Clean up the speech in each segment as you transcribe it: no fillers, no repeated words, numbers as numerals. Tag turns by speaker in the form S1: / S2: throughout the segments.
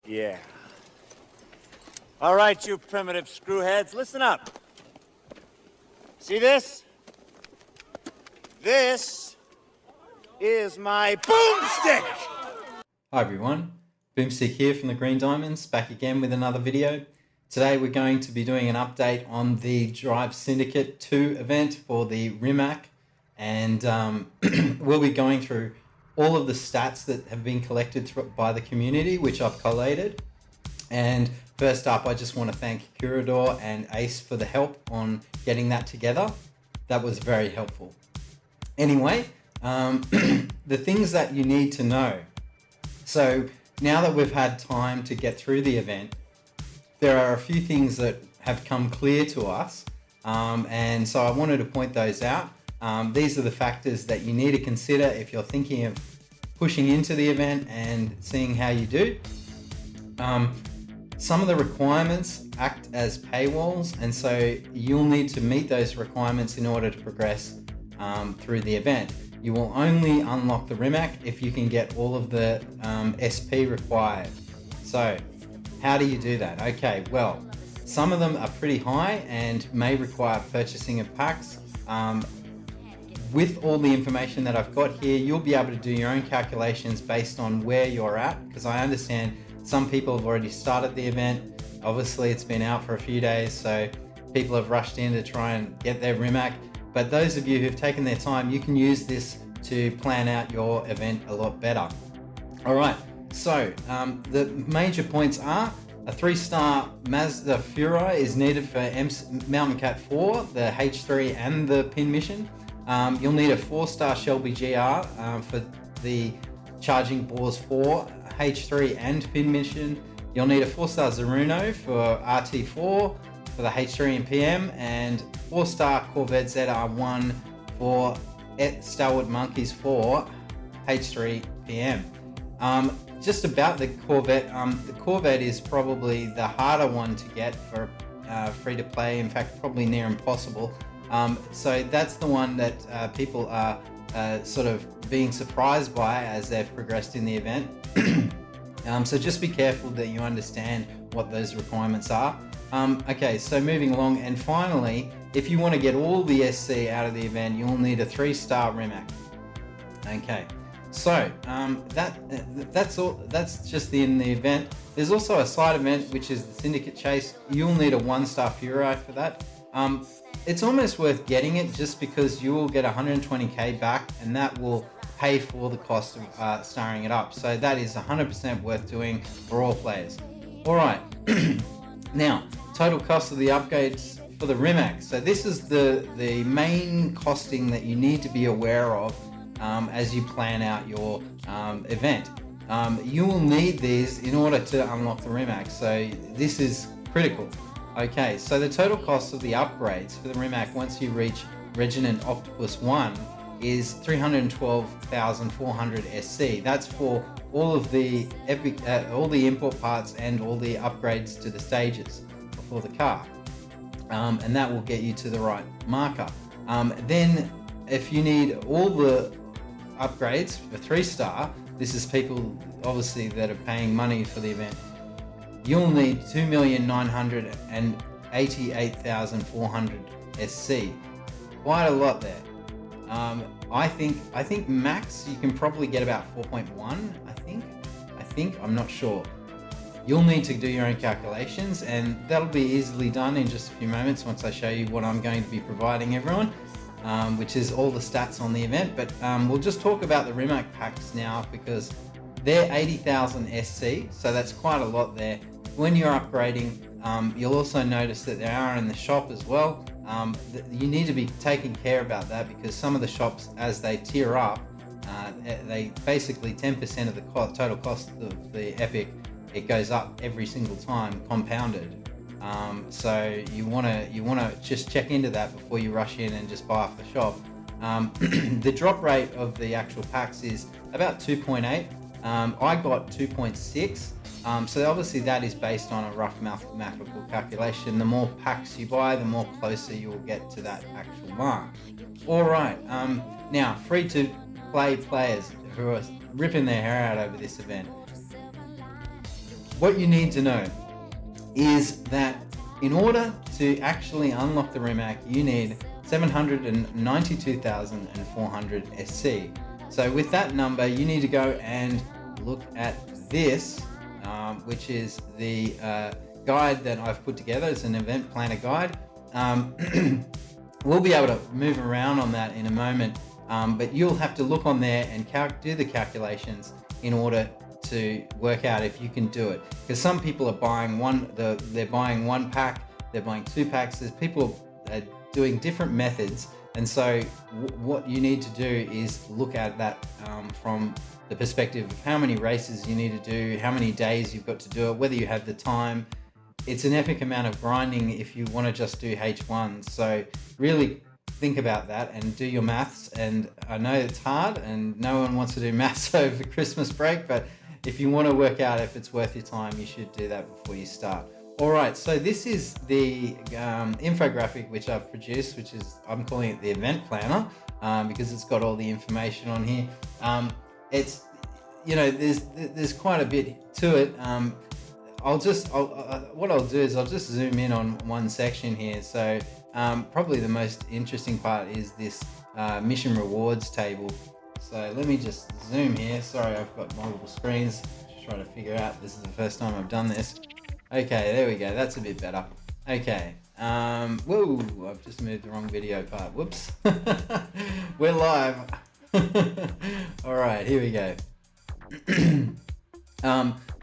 S1: Yeah. All right, you primitive screwheads, listen up. See this? This is my boomstick!
S2: Hi everyone, Boomstick here from the Green Diamonds, back again with another video. Today we're going to be doing an update on the Drive Syndicate 2 event for the Rimac, and we'll be going through all of the stats that have been collected by the community, which I've collated. And first up, I just want to thank Curador and Ace for the help on getting that together. That was very helpful. Anyway, the things that you need to know. So now that we've had time to get through the event, there are a few things that have come clear to us, and so I wanted to point those out. These are the factors that you need to consider if you're thinking of pushing into the event and seeing how you do. Some of the requirements act as paywalls, and so you'll need to meet those requirements in order to progress through the event. You will only unlock the Rimac if you can get all of the SP required. So how do you do that? Okay, well, some of them are pretty high and may require purchasing of packs. With all the information that I've got here, you'll be able to do your own calculations based on where you're at, because I understand some people have already started the event. Obviously it's been out for a few days, so people have rushed in to try and get their Rimac. But those of you who've taken their time, you can use this to plan out your event a lot better. All right, so the major points are a 3-star Mazda Fura is needed for Mountain Cat 4, the H3 and the pin mission. You'll need a 4-star Shelby GR for the Charging Bores 4, H3 and pin mission. You'll need a 4-star Zeruno for RT4 for the H3 and PM, and 4-star Corvette ZR1 for Stalwart Monkeys 4 H3 PM. Just about the Corvette is probably the harder one to get for free to play, in fact probably near impossible. So that's the one that people are sort of being surprised by as they've progressed in the event. So just be careful that you understand what those requirements are. Okay, so moving along, and finally, if you want to get all the SC out of the event, you'll need a 3-star Rimac. Okay, so that's all. That's just in the event. There's also a side event, which is the Syndicate Chase. You'll need a 1-star Furi for that. It's almost worth getting it just because you will get 120k back, and that will pay for the cost of starring it up. So that is 100% worth doing for all players. All right, now total cost of the upgrades for the Rimac. So this is the main costing that you need to be aware of as you plan out your event. You will need these in order to unlock the Rimac, so this is critical. Okay, so the total cost of the upgrades for the Rimac once you reach Reginald Octopus 1 is 312,400 SC. That's for all of the all the import parts and all the upgrades to the stages for the car, and that will get you to the right marker. Then if you need all the upgrades for 3-star, this is people obviously that are paying money for the event, you'll need 2,988,400 SC. Quite a lot there. I think max you can probably get about 4.1. I think I'm not sure. You'll need to do your own calculations, and that'll be easily done in just a few moments once I show you what I'm going to be providing everyone, which is all the stats on the event. But we'll just talk about the Rimac packs now, because they're 80,000 SC, so that's quite a lot there. When you're upgrading, you'll also notice that they are in the shop as well. You need to be taking care about that, because some of the shops, as they tier up, they basically 10% of the total cost of the Epic, it goes up every single time, compounded. So you wanna just check into that before you rush in and just buy off the shop. The drop rate of the actual packs is about 2.8. I got 2.6. So obviously that is based on a rough mathematical calculation. The more packs you buy, the more closer you will get to that actual mark. All right, now free to play players who are ripping their hair out over this event. what you need to know is that in order to actually unlock the Rimac, you need 792,400 SC. So with that number, you need to go and look at this, which is the guide that I've put together. It's an event planner guide. We'll be able to move around on that in a moment, but you'll have to look on there and do the calculations in order to work out if you can do it. Because some people are buying they're buying one pack, they're buying two packs. There's people doing different methods, and so what you need to do is look at that from the perspective of how many races you need to do, how many days you've got to do it, whether you have the time. It's an epic amount of grinding if you want to just do H1s. So really think about that and do your maths. And I know it's hard and no one wants to do maths over Christmas break, but if you want to work out if it's worth your time, you should do that before you start. All right, so this is the infographic which I've produced, which is, I'm calling it the event planner because it's got all the information on here. It's, you know, there's quite a bit to it. What I'll do is I'll just zoom in on one section here. So probably the most interesting part is this mission rewards table. So let me just zoom here. Sorry, I've got multiple screens. Just trying to figure out. This is the first time I've done this. Okay, there we go. That's a bit better. Okay. Whoa, I've just moved the wrong video part. Whoops. We're live. All right, here we go.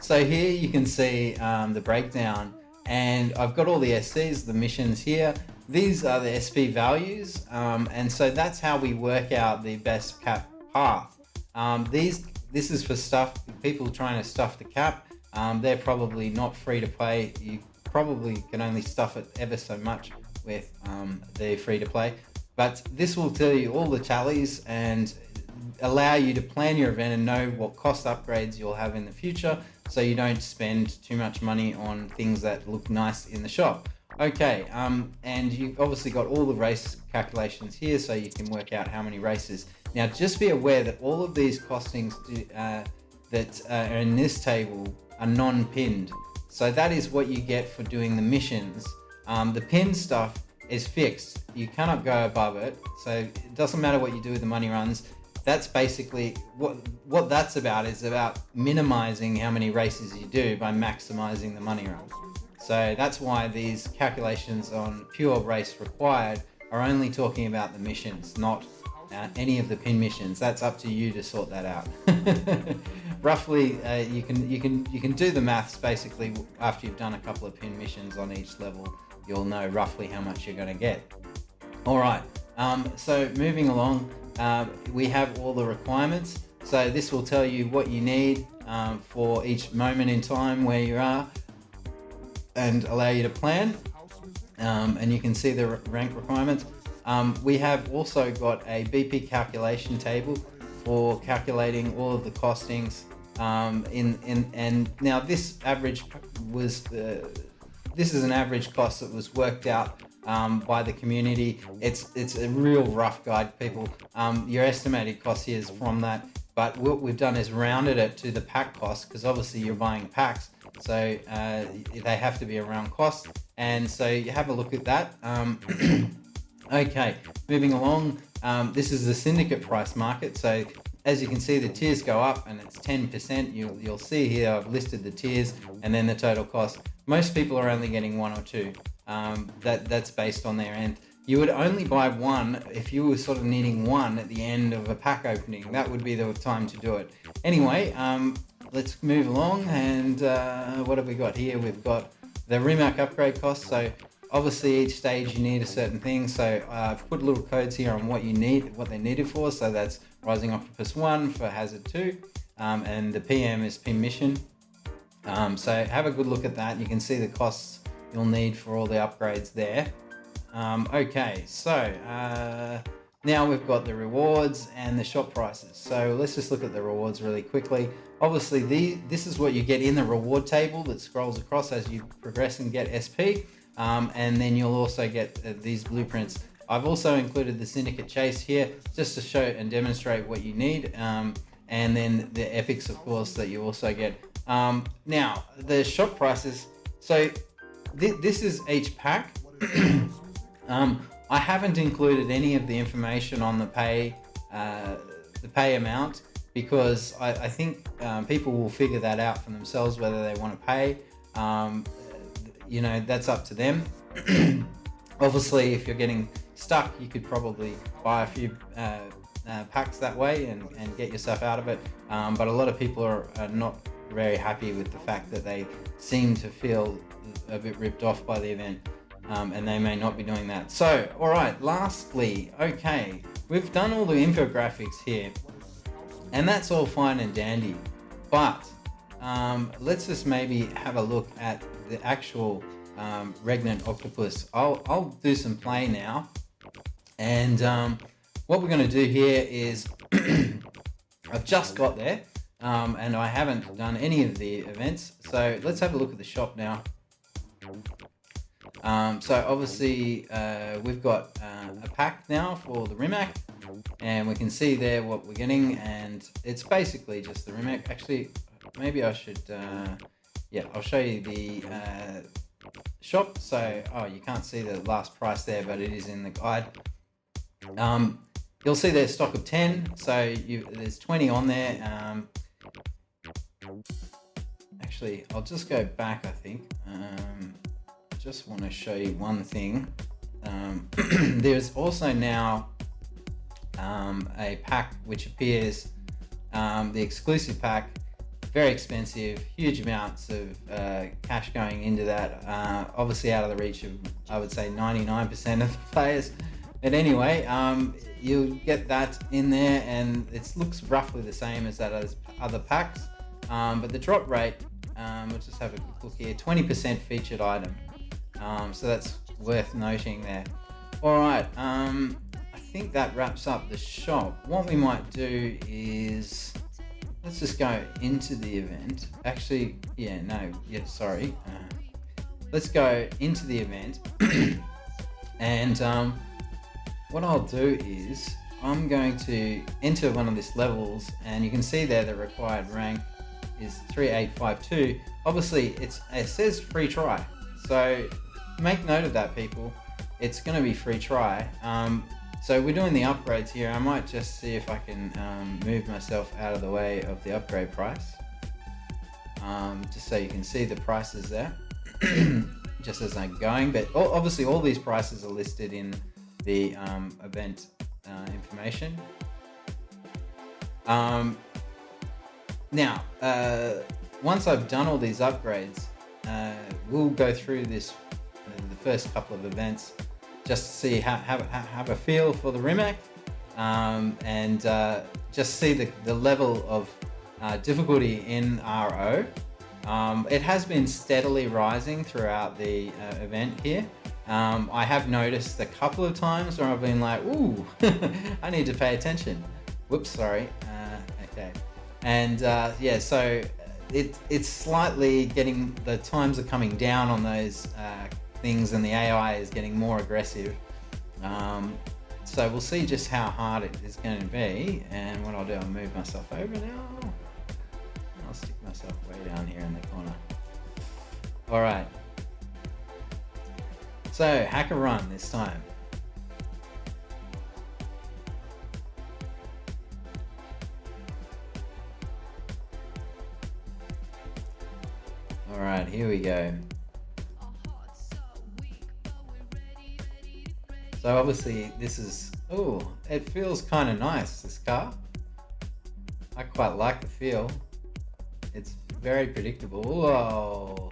S2: So here you can see the breakdown, and I've got all the SCs, the missions here. These are the SP values, and so that's how we work out the best cap path. This is for people trying to stuff the cap. They're probably not free to play. You probably can only stuff it ever so much with the free to play, but this will tell you all the tallies and allow you to plan your event and know what cost upgrades you'll have in the future, so you don't spend too much money on things that look nice in the shop. Okay, and you've obviously got all the race calculations here, so you can work out how many races. Now, just be aware that all of these costings that are in this table are non-pinned. So that is what you get for doing the missions. The pinned stuff is fixed. You cannot go above it. So it doesn't matter what you do with the money runs. That's basically what that's about, is about minimizing how many races you do by maximizing the money runs. So that's why these calculations on pure race required are only talking about the missions, not any of the pin missions. That's up to you to sort that out. Roughly, you can do the maths basically after you've done a couple of pin missions on each level. You'll know roughly how much you're going to get. All right. So moving along, we have all the requirements. So this will tell you what you need for each moment in time where you are, and allow you to plan. And you can see the rank requirements. We have also got a BP calculation table for calculating all of the costings. And now this average was this is an average cost that was worked out by the community. It's a real rough guide, people. Your estimated cost here is from that, but what we've done is rounded it to the pack cost, because obviously you're buying packs, so they have to be a round cost, and so you have a look at that. Okay, moving along, this is the Syndicate price market. So as you can see, the tiers go up and it's 10%. You'll see here I've listed the tiers and then the total cost. Most people are only getting one or two. That's based on their end. You would only buy one if you were sort of needing one at the end of a pack opening. That would be the time to do it. Anyway, let's move along, and what have we got here? We've got the Rimac upgrade cost. So obviously each stage you need a certain thing. So I've put little codes here on what you need, what they're needed for. So that's Rising Octopus 1 for Hazard 2, and the PM is Pin Mission. So have a good look at that. You can see the costs you'll need for all the upgrades there. Okay, so now we've got the rewards and the shop prices. So let's just look at the rewards really quickly. Obviously, this is what you get in the reward table that scrolls across as you progress and get SP. And then you'll also get these blueprints. I've also included the Syndicate Chase here just to show and demonstrate what you need. And then the epics, of course, that you also get Now the shop prices. So this is each pack. I haven't included any of the information on the pay amount because I think people will figure that out for themselves whether they want to pay. That's up to them. Obviously, if you're getting stuck, you could probably buy a few packs that way and get yourself out of it. But a lot of people are not very happy with the fact that they seem to feel a bit ripped off by the event. And they may not be doing that. So, all right, lastly, okay, we've done all the infographics here, and that's all fine and dandy, but let's just maybe have a look at the actual regnant octopus. I'll do some play now, and what we're going to do here is I've just got there, and I haven't done any of the events, so let's have a look at the shop now. So obviously we've got a pack now for the Rimac, and we can see there what we're getting, and it's basically just the Rimac. Actually, maybe I should, I'll show you the shop. So, you can't see the last price there, but it is in the guide. You'll see there's stock of 10, so there's 20 on there. Actually, I'll just go back, I think. Just want to show you one thing. There's also now a pack which appears, the exclusive pack, very expensive, huge amounts of cash going into that, obviously out of the reach of, I would say, 99% of the players. But anyway, you'll get that in there, and it looks roughly the same as that as other packs, but the drop rate, we'll just have a quick look here, 20% featured item. So that's worth noting there. All right, I think that wraps up the shop. What we might do is, let's just go into the event. Actually, sorry. Let's go into the event. And what I'll do is, I'm going to enter one of these levels, and you can see there the required rank is 3852. Obviously, it says free try. So make note of that, people. It's going to be free try. So we're doing the upgrades here. I might just see if I can move myself out of the way of the upgrade price, just so you can see the prices there, just as I'm going. But obviously all these prices are listed in the event information. Now, once I've done all these upgrades, we'll go through the first couple of events just to see have a feel for the Rimac, and just see the level of difficulty in RO. It has been steadily rising throughout the event here. I have noticed a couple of times where I've been like, ooh, I need to pay attention. Whoops, sorry. Okay. And so it's slightly getting, the times are coming down on those things, and the AI is getting more aggressive. So we'll see just how hard it is going to be. And what I'll do, I'll move myself over now. I'll stick myself way down here in the corner. All right. So hacker run this time. All right, here we go. So obviously this is, it feels kind of nice, this car. I quite like the feel. It's very predictable. Whoa.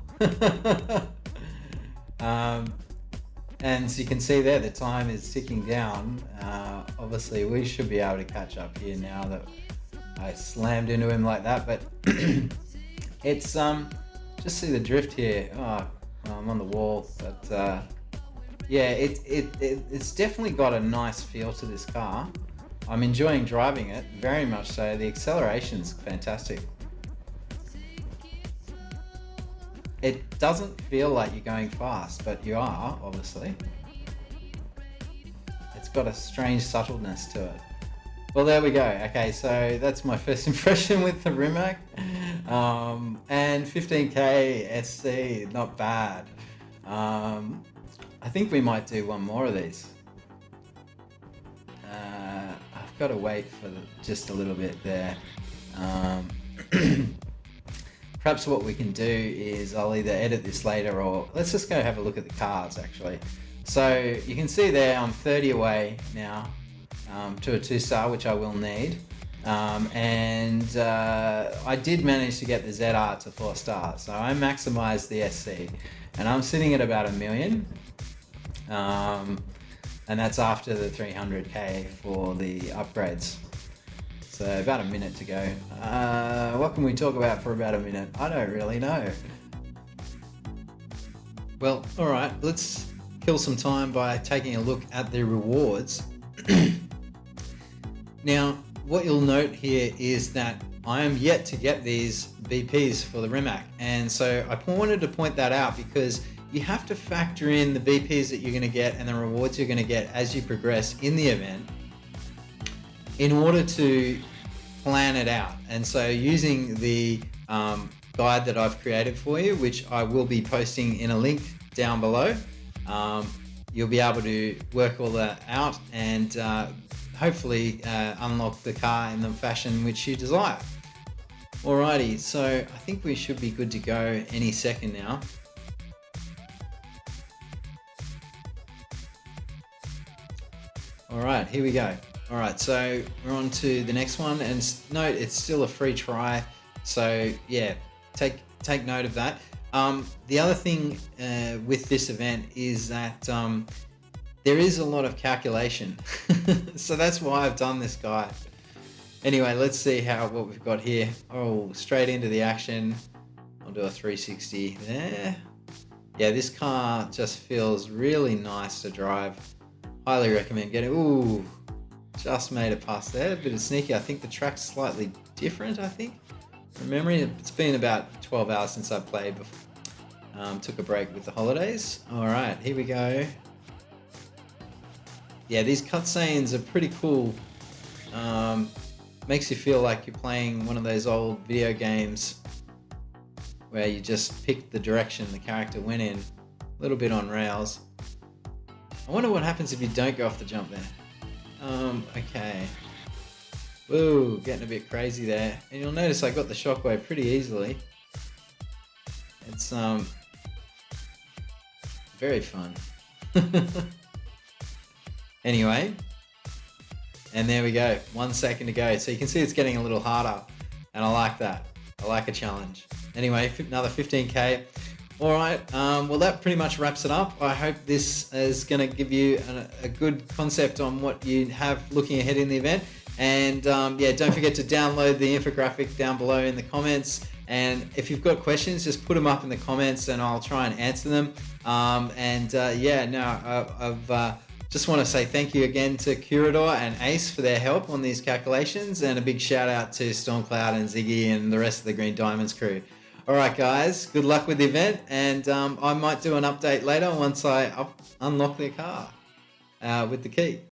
S2: And as you can see there, the time is ticking down. Obviously we should be able to catch up here now that I slammed into him like that, but it's, just see the drift here. I'm on the wall, but yeah, it's definitely got a nice feel to this car. I'm enjoying driving it, very much so. The acceleration's fantastic. It doesn't feel like you're going fast, but you are, obviously. It's got a strange subtleness to it. Well, there we go. Okay, so that's my first impression with the Rimac. And 15k SC, not bad. I think we might do one more of these. I've got to wait for just a little bit there. Perhaps what we can do is I'll either edit this later, or let's just go have a look at the cars actually. So you can see there I'm 30 away now to a 2-star, which I will need. And I did manage to get the ZR to 4 stars, so I maximized the SC, and I'm sitting at about 1 million. And that's after the 300k for the upgrades. So about a minute to go. What can we talk about for about a minute? I don't really know. Well, all right, let's kill some time by taking a look at the rewards. Now, what you'll note here is that I am yet to get these BPs for the Rimac. And so I wanted to point that out because you have to factor in the BPs that you're going to get and the rewards you're going to get as you progress in the event in order to plan it out. And so using the guide that I've created for you, which I will be posting in a link down below, you'll be able to work all that out and hopefully unlock the car in the fashion which you desire. Alrighty, so I think we should be good to go any second now. Alright, here we go. Alright, so we're on to the next one, and note it's still a free try, so yeah, take note of that. The other thing with this event is that there is a lot of calculation, so that's why I've done this guide. Anyway, let's see what we've got here. Oh, straight into the action. I'll do a 360 there. Yeah, this car just feels really nice to drive. Highly recommend getting. Ooh, just made it past there. A bit of sneaky. I think the track's slightly different, I think. From memory, it's been about 12 hours since I played before. Took a break with the holidays. All right, here we go. Yeah, these cutscenes are pretty cool. Makes you feel like you're playing one of those old video games where you just pick the direction the character went in. A little bit on rails. I wonder what happens if you don't go off the jump there. Okay. Woo, getting a bit crazy there. And you'll notice I got the shockwave pretty easily. It's very fun. Anyway, and there we go, 1 second to go. So you can see it's getting a little harder, and I like that. I like a challenge. Anyway, another 15k. All right, well that pretty much wraps it up. I hope this is going to give you a good concept on what you have looking ahead in the event. And yeah, don't forget to download the infographic down below in the comments. And if you've got questions, just put them up in the comments and I'll try and answer them. Yeah, no, I've just want to say thank you again to Curador and Ace for their help on these calculations, and a big shout out to Stormcloud and Ziggy and the rest of the Green Diamonds crew. All right, guys, good luck with the event, and I might do an update later once I unlock the car with the key.